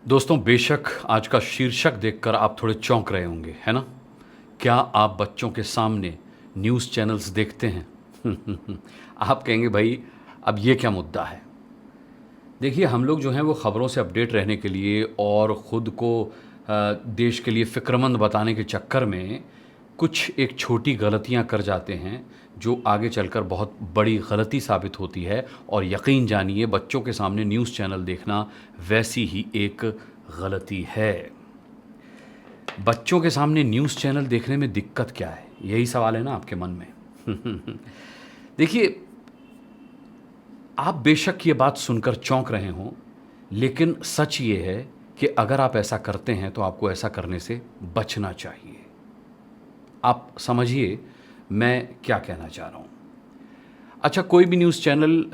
दोस्तों, बेशक आज का शीर्षक देखकर आप थोड़े चौंक रहे होंगे, है ना? क्या आप बच्चों के सामने न्यूज़ चैनल्स देखते हैं? आप कहेंगे भाई अब ये क्या मुद्दा है? देखिए, हम लोग जो हैं वो ख़बरों से अपडेट रहने के लिए और ख़ुद को देश के लिए फ़िक्रमंद बताने के चक्कर में कुछ एक छोटी गलतियाँ कर जाते हैं, जो आगे चलकर बहुत बड़ी गलती साबित होती है। और यकीन जानिए, बच्चों के सामने न्यूज़ चैनल देखना वैसी ही एक गलती है। बच्चों के सामने न्यूज़ चैनल देखने में दिक्कत क्या है? यही सवाल है ना आपके मन में? देखिए, आप बेशक ये बात सुनकर चौंक रहे हों, लेकिन सच ये है कि अगर आप ऐसा करते हैं तो आपको ऐसा करने से बचना चाहिए। आप समझिए मैं क्या कहना चाह रहा हूँ। अच्छा, कोई भी न्यूज़ चैनल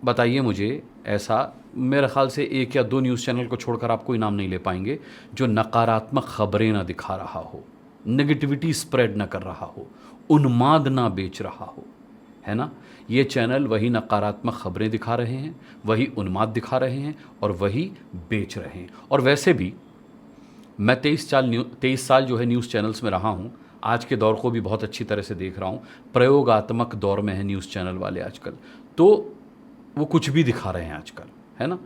बताइए मुझे ऐसा, मेरे ख़्याल से 1 या 2 न्यूज़ चैनल को छोड़कर आप कोई नाम नहीं ले पाएँगे, जो नकारात्मक ख़बरें ना दिखा रहा हो, नेगेटिविटी स्प्रेड ना कर रहा हो, उन्माद ना बेच रहा हो, है ना? ये चैनल वही नकारात्मक ख़बरें दिखा रहे हैं, वही उन्माद दिखा रहे हैं और वही बेच रहे हैं। और वैसे भी मैं 23 साल जो है न्यूज़ चैनल्स में रहा हूँ, आज के दौर को भी बहुत अच्छी तरह से देख रहा हूँ। प्रयोगात्मक दौर में है न्यूज़ चैनल वाले आजकल। तो वो कुछ भी दिखा रहे हैं आजकल, है ना?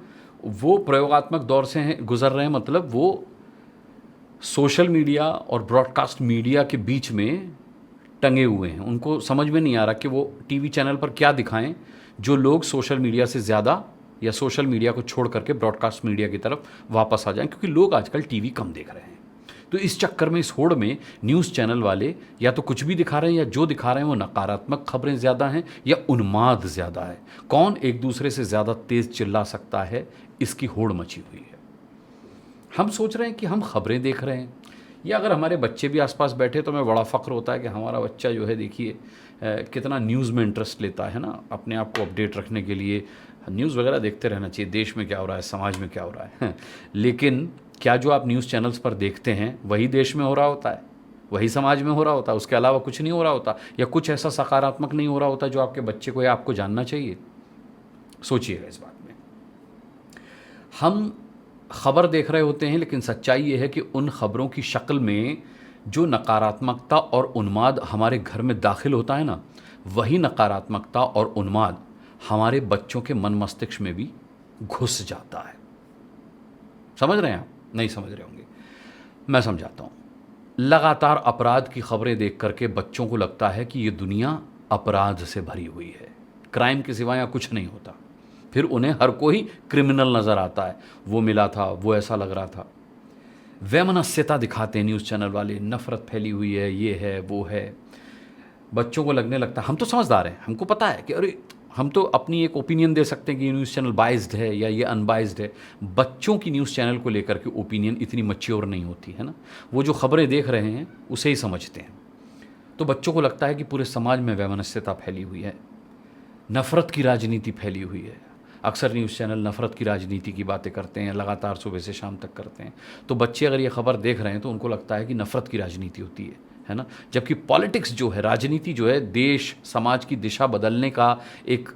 वो प्रयोगात्मक दौर से हैं गुज़र रहे हैं, मतलब वो सोशल मीडिया और ब्रॉडकास्ट मीडिया के बीच में टंगे हुए हैं। उनको समझ में नहीं आ रहा कि वो टीवी चैनल पर क्या दिखाएँ, जो लोग सोशल मीडिया से ज़्यादा या सोशल मीडिया को छोड़ करके ब्रॉडकास्ट मीडिया की तरफ वापस आ जाएँ, क्योंकि लोग आजकल टीवी कम देख रहे हैं। तो इस चक्कर में, इस होड़ में न्यूज़ चैनल वाले या तो कुछ भी दिखा रहे हैं, या जो दिखा रहे हैं वो नकारात्मक खबरें ज़्यादा हैं या उन्माद ज़्यादा है। कौन एक दूसरे से ज़्यादा तेज़ चिल्ला सकता है, इसकी होड़ मची हुई है। हम सोच रहे हैं कि हम खबरें देख रहे हैं, या अगर हमारे बच्चे भी आसपास बैठे तो हमें बड़ा फ़ख्र होता है कि हमारा बच्चा जो है, देखिए कितना न्यूज़ में इंटरेस्ट लेता है ना, अपने आप को अपडेट रखने के लिए न्यूज़ वगैरह देखते रहना चाहिए, देश में क्या हो रहा है, समाज में क्या हो रहा है। लेकिन क्या जो आप न्यूज़ चैनल्स पर देखते हैं वही देश में हो रहा होता है, वही समाज में हो रहा होता है, उसके अलावा कुछ नहीं हो रहा होता, या कुछ ऐसा सकारात्मक नहीं हो रहा होता जो आपके बच्चे को या आपको जानना चाहिए? सोचिएगा इस बात में। हम खबर देख रहे होते हैं, लेकिन सच्चाई ये है कि उन खबरों की शक्ल में जो नकारात्मकता और उन्माद हमारे घर में दाखिल होता है ना, वही नकारात्मकता और उन्माद हमारे बच्चों के मन मस्तिष्क में भी घुस जाता है। समझ रहे हैं आप? नहीं समझ रहे होंगे, मैं समझाता हूँ। लगातार अपराध की खबरें देख करके बच्चों को लगता है कि ये दुनिया अपराध से भरी हुई है, क्राइम के सिवा यहाँ कुछ नहीं होता। फिर उन्हें हर कोई क्रिमिनल नज़र आता है, वो मिला था, वो ऐसा लग रहा था। वैमनस्यता दिखाते हैं न्यूज़ चैनल वाले, नफ़रत फैली हुई है, ये है, वो है। बच्चों को लगने लगता है हम तो समझदार हैं, हमको पता है कि अरे हम तो अपनी एक ओपिनियन दे सकते हैं कि ये न्यूज़ चैनल बाइज्ड है या ये अनबाइज्ड है। बच्चों की न्यूज़ चैनल को लेकर के ओपिनियन इतनी मैच्योर नहीं होती है ना, वो जो खबरें देख रहे हैं उसे ही समझते हैं। तो बच्चों को लगता है कि पूरे समाज में वैमनस्यता फैली हुई है, नफ़रत की राजनीति फैली हुई है। अक्सर न्यूज़ चैनल नफ़रत की राजनीति की बातें करते हैं, लगातार सुबह से शाम तक करते हैं। तो बच्चे अगर ये खबर देख रहे हैं तो उनको लगता है कि नफ़रत की राजनीति होती है ना? जबकि पॉलिटिक्स जो है, राजनीति जो है, देश समाज की दिशा बदलने का एक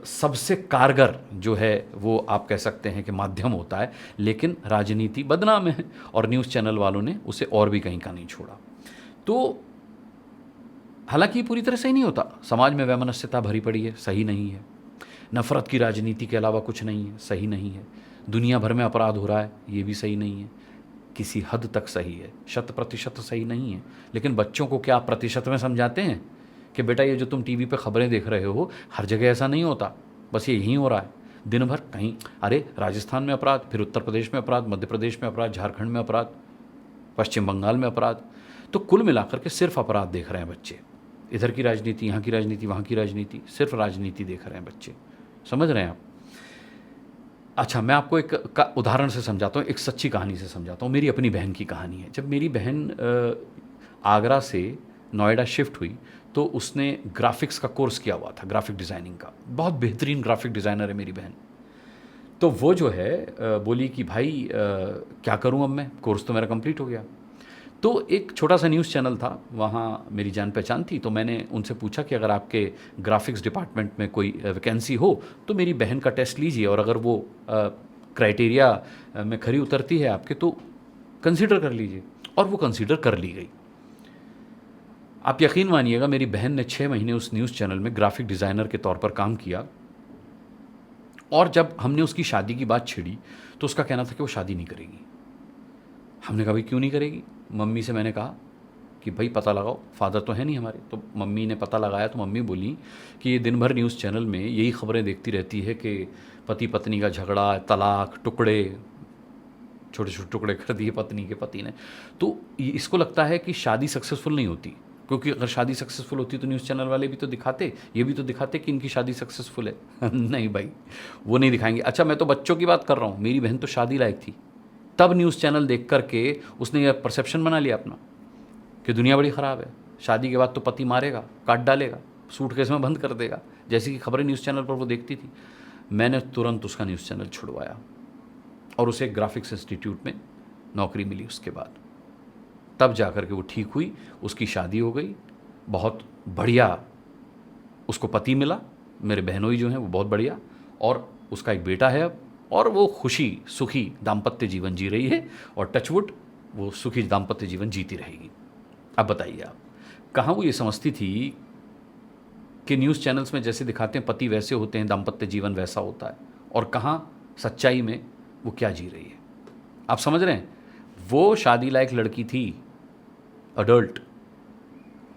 सबसे कारगर जो है वो आप कह सकते हैं कि माध्यम होता है। लेकिन राजनीति बदनाम है और न्यूज़ चैनल वालों ने उसे और भी कहीं का नहीं छोड़ा। तो हालांकि पूरी तरह सही नहीं होता, समाज में वैमनस्यता भरी पड़ी है, सही नहीं है। नफ़रत की राजनीति के अलावा कुछ नहीं है, सही नहीं है। दुनिया भर में अपराध हो रहा है, ये भी सही नहीं है। किसी हद तक सही है, 100% सही नहीं है। लेकिन बच्चों को क्या आप प्रतिशत में समझाते हैं कि बेटा ये जो तुम टीवी पे खबरें देख रहे हो, हर जगह ऐसा नहीं होता, बस ये यहीं हो रहा है। दिन भर कहीं, अरे राजस्थान में अपराध, फिर उत्तर प्रदेश में अपराध, मध्य प्रदेश में अपराध, झारखंड में अपराध, पश्चिम बंगाल में अपराध। तो कुल मिलाकर के सिर्फ अपराध देख रहे हैं बच्चे। इधर की राजनीति, यहाँ की राजनीति, वहाँ की राजनीति, सिर्फ राजनीति देख रहे हैं बच्चे। समझ रहे हैं आप? अच्छा, मैं आपको एक उदाहरण से समझाता हूँ, एक सच्ची कहानी से समझाता हूँ। मेरी अपनी बहन की कहानी है। जब मेरी बहन आगरा से नोएडा शिफ्ट हुई तो उसने ग्राफिक्स का कोर्स किया हुआ था, ग्राफिक डिज़ाइनिंग का। बहुत बेहतरीन ग्राफिक डिज़ाइनर है मेरी बहन। तो वो जो है बोली कि भाई क्या करूँ अब मैं, कोर्स तो मेरा कंप्लीट हो गया। तो एक छोटा सा न्यूज़ चैनल था, वहाँ मेरी जान पहचान थी। तो मैंने उनसे पूछा कि अगर आपके ग्राफिक्स डिपार्टमेंट में कोई वैकेंसी हो तो मेरी बहन का टेस्ट लीजिए, और अगर वो क्राइटेरिया में खरी उतरती है आपके, तो कंसीडर कर लीजिए। और वो कंसीडर कर ली गई। आप यकीन मानिएगा, मेरी बहन ने 6 महीने उस न्यूज़ चैनल में ग्राफिक डिज़ाइनर के तौर पर काम किया, और जब हमने उसकी शादी की बात छेड़ी तो उसका कहना था कि वो शादी नहीं करेगी। हमने कहा भाई क्यों नहीं करेगी? मम्मी से मैंने कहा कि भाई पता लगाओ, फादर तो है नहीं हमारे। तो मम्मी ने पता लगाया, तो मम्मी बोली कि ये दिन भर न्यूज़ चैनल में यही खबरें देखती रहती है कि पति पत्नी का झगड़ा, तलाक, टुकड़े, छोटे छोटे टुकड़े कर दिए पत्नी के पति ने। तो इसको लगता है कि शादी सक्सेसफुल नहीं होती, क्योंकि अगर शादी सक्सेसफुल होती तो न्यूज़ चैनल वाले भी तो दिखाते, ये भी तो दिखाते कि इनकी शादी सक्सेसफुल है। नहीं भाई, वो नहीं दिखाएंगे। अच्छा, मैं तो बच्चों की बात कर रहा हूँ। मेरी बहन तो शादी लायक थी, तब न्यूज़ चैनल देख करके उसने यह परसेप्शन बना लिया अपना कि दुनिया बड़ी ख़राब है, शादी के बाद तो पति मारेगा, काट डालेगा, सूटकेस में बंद कर देगा, जैसी कि खबरें न्यूज़ चैनल पर वो देखती थी। मैंने तुरंत उसका न्यूज़ चैनल छुड़वाया और उसे ग्राफिक्स इंस्टीट्यूट में नौकरी मिली उसके बाद। तब जा कर के वो ठीक हुई, उसकी शादी हो गई, बहुत बढ़िया उसको पति मिला, मेरे बहनोई जो हैं वो बहुत बढ़िया, और उसका एक बेटा है अब, और वो खुशी सुखी दाम्पत्य जीवन जी रही है, और टचवुड वो सुखी दाम्पत्य जीवन जीती रहेगी। अब बताइए आप, कहाँ वो ये समझती थी कि न्यूज़ चैनल्स में जैसे दिखाते हैं पति वैसे होते हैं, दाम्पत्य जीवन वैसा होता है, और कहाँ सच्चाई में वो क्या जी रही है। आप समझ रहे हैं? वो शादी लायक लड़की थी, अडल्ट।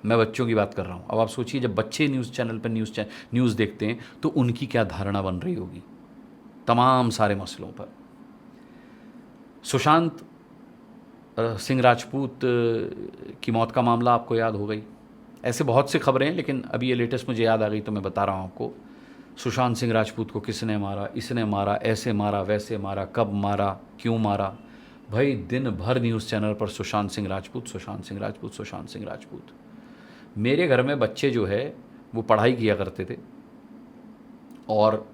मैं बच्चों की बात कर रहा हूँ। अब आप सोचिए, जब बच्चे न्यूज़ चैनल पर न्यूज़ देखते हैं तो उनकी क्या धारणा बन रही होगी तमाम सारे मसलों पर। सुशांत सिंह राजपूत की मौत का मामला आपको याद हो गई। ऐसे बहुत सी खबरें हैं, लेकिन अभी ये लेटेस्ट मुझे याद आ गई तो मैं बता रहा हूँ आपको। सुशांत सिंह राजपूत को किसने मारा, इसने मारा, ऐसे मारा, वैसे मारा, कब मारा, क्यों मारा। भाई दिन भर न्यूज़ चैनल पर सुशांत सिंह राजपूत, सुशांत सिंह राजपूत, सुशांत सिंह राजपूत। मेरे घर में बच्चे जो है वो पढ़ाई किया करते थे, और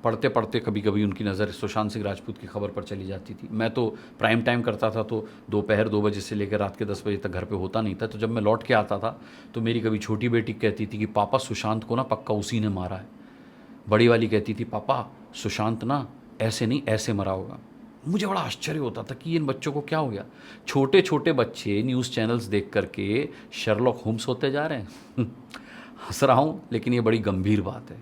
पढ़ते पढ़ते कभी कभी उनकी नज़र सुशांत सिंह राजपूत की खबर पर चली जाती थी। मैं तो प्राइम टाइम करता था, तो दोपहर 2 बजे से लेकर रात के 10 बजे तक घर पे होता नहीं था। तो जब मैं लौट के आता था तो मेरी कभी छोटी बेटी कहती थी कि पापा सुशांत को ना पक्का उसी ने मारा है। बड़ी वाली कहती थी पापा सुशांत ना ऐसे नहीं ऐसे मरा होगा। मुझे बड़ा आश्चर्य होता था कि इन बच्चों को क्या हो गया। छोटे छोटे बच्चे न्यूज़ चैनल्स देख करके शर्लॉक होम्स होते जा रहे हैं। हंस रहा हूँ, लेकिन ये बड़ी गंभीर बात है।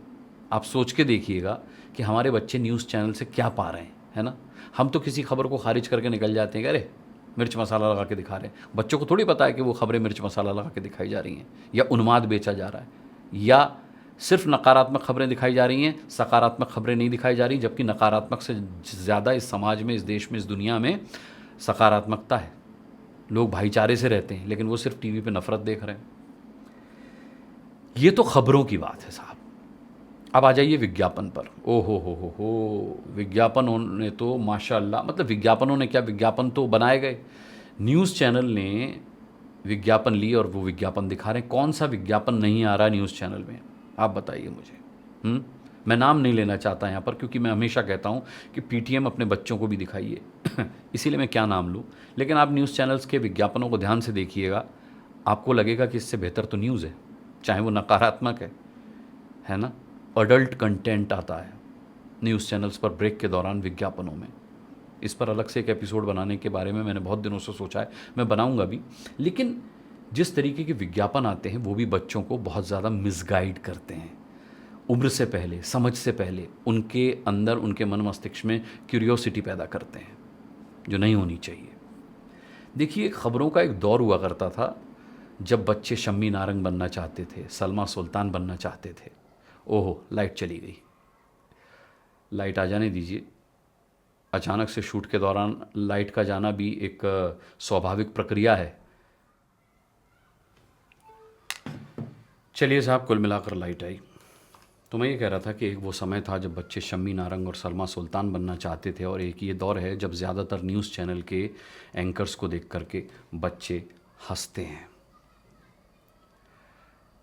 आप सोच के देखिएगा कि हमारे बच्चे न्यूज़ चैनल से क्या पा रहे हैं, है ना। हम तो किसी खबर को खारिज करके निकल जाते हैं कि अरे मिर्च मसाला लगा के दिखा रहे हैं। बच्चों को थोड़ी पता है कि वो खबरें मिर्च मसाला लगा के दिखाई जा रही हैं, या उन्माद बेचा जा रहा है, या सिर्फ नकारात्मक खबरें दिखाई जा रही हैं, सकारात्मक खबरें नहीं दिखाई जा रही। जबकि नकारात्मक से ज़्यादा इस समाज में, इस देश में, इस दुनिया में सकारात्मकता है। लोग भाईचारे से रहते हैं, लेकिन वो सिर्फ टीवी पे नफरत देख रहे हैं। ये तो खबरों की बात है साहब। अब आ जाइए विज्ञापन पर। ओ हो, विज्ञापनों ने तो माशाअल्लाह, मतलब विज्ञापनों ने क्या, विज्ञापन तो बनाए गए। न्यूज़ चैनल ने विज्ञापन लिए और वो विज्ञापन दिखा रहे हैं। कौन सा विज्ञापन नहीं आ रहा है न्यूज़ चैनल में, आप बताइए मुझे। मैं नाम नहीं लेना चाहता यहाँ पर, क्योंकि मैं हमेशा कहता हूँ कि पीटीएम अपने बच्चों को भी दिखाइए। इसीलिए मैं क्या नाम लूँ। लेकिन आप न्यूज़ चैनल्स के विज्ञापनों को ध्यान से देखिएगा, आपको लगेगा कि इससे बेहतर तो न्यूज़ है, चाहे वो नकारात्मक है ना। अडल्ट कंटेंट आता है न्यूज़ चैनल्स पर ब्रेक के दौरान विज्ञापनों में। इस पर अलग से एक एपिसोड बनाने के बारे में मैंने बहुत दिनों से सोचा है, मैं बनाऊंगा भी। लेकिन जिस तरीके के विज्ञापन आते हैं वो भी बच्चों को बहुत ज़्यादा मिसगाइड करते हैं। उम्र से पहले, समझ से पहले उनके अंदर, उनके मन मस्तिष्क में क्यूरियोसिटी पैदा करते हैं जो नहीं होनी चाहिए। देखिए, खबरों का एक दौर हुआ करता था जब बच्चे शम्मी नारंग बनना चाहते थे, सलमा सुल्तान बनना चाहते थे। ओहो, लाइट चली गई। लाइट आ जाने दीजिए। अचानक से शूट के दौरान लाइट का जाना भी एक स्वाभाविक प्रक्रिया है। चलिए साहब, कुल मिलाकर लाइट आई। तो मैं ये कह रहा था कि एक वो समय था जब बच्चे शम्मी नारंग और सलमा सुल्तान बनना चाहते थे, और एक ये दौर है जब ज़्यादातर न्यूज़ चैनल के एंकर्स को देख करके बच्चे हंसते हैं।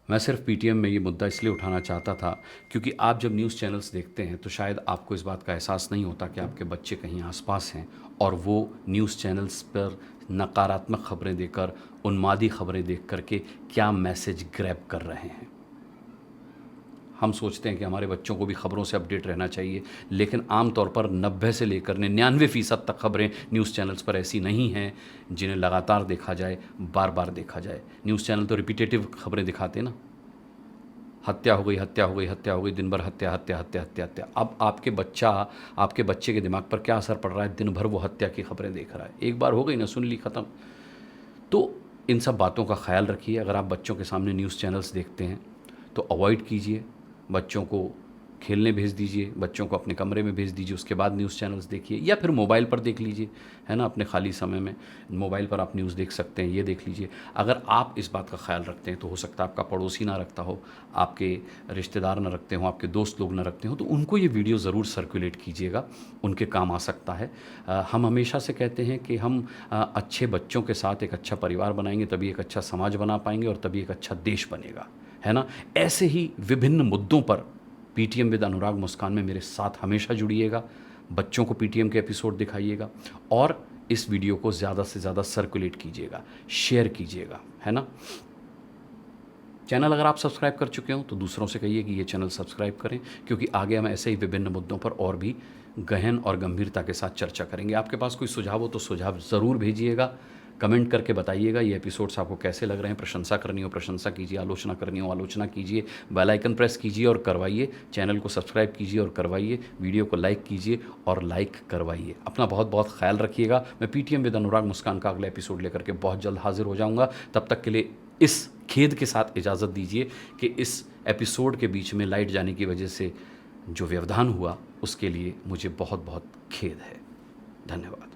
मैं सिर्फ पीटीएम में ये मुद्दा इसलिए उठाना चाहता था क्योंकि आप जब न्यूज़ चैनल्स देखते हैं तो शायद आपको इस बात का एहसास नहीं होता कि आपके बच्चे कहीं आसपास हैं और वो न्यूज़ चैनल्स पर नकारात्मक खबरें देकर, उन्मादी खबरें देख करके क्या मैसेज ग्रैब कर रहे हैं। हम सोचते हैं कि हमारे बच्चों को भी खबरों से अपडेट रहना चाहिए, लेकिन आमतौर पर 90 से लेकर 99% तक खबरें न्यूज़ चैनल्स पर ऐसी नहीं हैं जिन्हें लगातार देखा जाए, बार बार देखा जाए। न्यूज़ चैनल तो रिपीटेटिव खबरें दिखाते ना, हत्या हो गई, हत्या हो गई, हत्या हो गई, दिन भर हत्या हत्या हत्या हत्या हत्या। अब आपके बच्चे के दिमाग पर क्या असर पड़ रहा है? दिन भर वो हत्या की खबरें देख रहा है। एक बार हो गई ना, सुन ली, ख़त्म। तो इन सब बातों का ख्याल रखिए। अगर आप बच्चों के सामने न्यूज़ चैनल्स देखते हैं तो अवॉइड कीजिए, बच्चों को खेलने भेज दीजिए, बच्चों को अपने कमरे में भेज दीजिए, उसके बाद न्यूज़ चैनल्स देखिए, या फिर मोबाइल पर देख लीजिए, है ना। अपने खाली समय में मोबाइल पर आप न्यूज़ देख सकते हैं, ये देख लीजिए। अगर आप इस बात का ख्याल रखते हैं तो हो सकता है आपका पड़ोसी ना रखता हो, आपके रिश्तेदार ना रखते हों, आपके दोस्त लोग ना रखते हों, तो उनको ये वीडियो ज़रूर सर्कुलेट कीजिएगा, उनके काम आ सकता है। हम हमेशा से कहते हैं कि हम अच्छे बच्चों के साथ एक अच्छा परिवार बनाएंगे, तभी एक अच्छा समाज बना पाएंगे और तभी एक अच्छा देश बनेगा, है ना। ऐसे ही विभिन्न मुद्दों पर पीटीएम विद अनुराग मुस्कान में मेरे साथ हमेशा जुड़िएगा। बच्चों को पीटीएम के एपिसोड दिखाइएगा और इस वीडियो को ज़्यादा से ज़्यादा सर्कुलेट कीजिएगा, शेयर कीजिएगा, है ना। चैनल अगर आप सब्सक्राइब कर चुके हो तो दूसरों से कहिए कि ये चैनल सब्सक्राइब करें, क्योंकि आगे हम ऐसे ही विभिन्न मुद्दों पर और भी गहन और गंभीरता के साथ चर्चा करेंगे। आपके पास कोई सुझाव हो तो सुझाव ज़रूर भेजिएगा, कमेंट करके बताइएगा ये एपिसोड्स आपको कैसे लग रहे हैं। प्रशंसा करनी हो प्रशंसा कीजिए, आलोचना करनी हो आलोचना कीजिए, बेल आइकन प्रेस कीजिए और करवाइए, चैनल को सब्सक्राइब कीजिए और करवाइए, वीडियो को लाइक कीजिए और लाइक करवाइए। अपना बहुत बहुत ख्याल रखिएगा। मैं पीटीएम विद अनुराग मुस्कान का अगला एपिसोड लेकर के बहुत जल्द हाजिर हो जाऊँगा। तब तक के लिए इस खेद के साथ इजाज़त दीजिए कि इस एपिसोड के बीच में लाइट जाने की वजह से जो व्यवधान हुआ उसके लिए मुझे बहुत बहुत खेद है। धन्यवाद।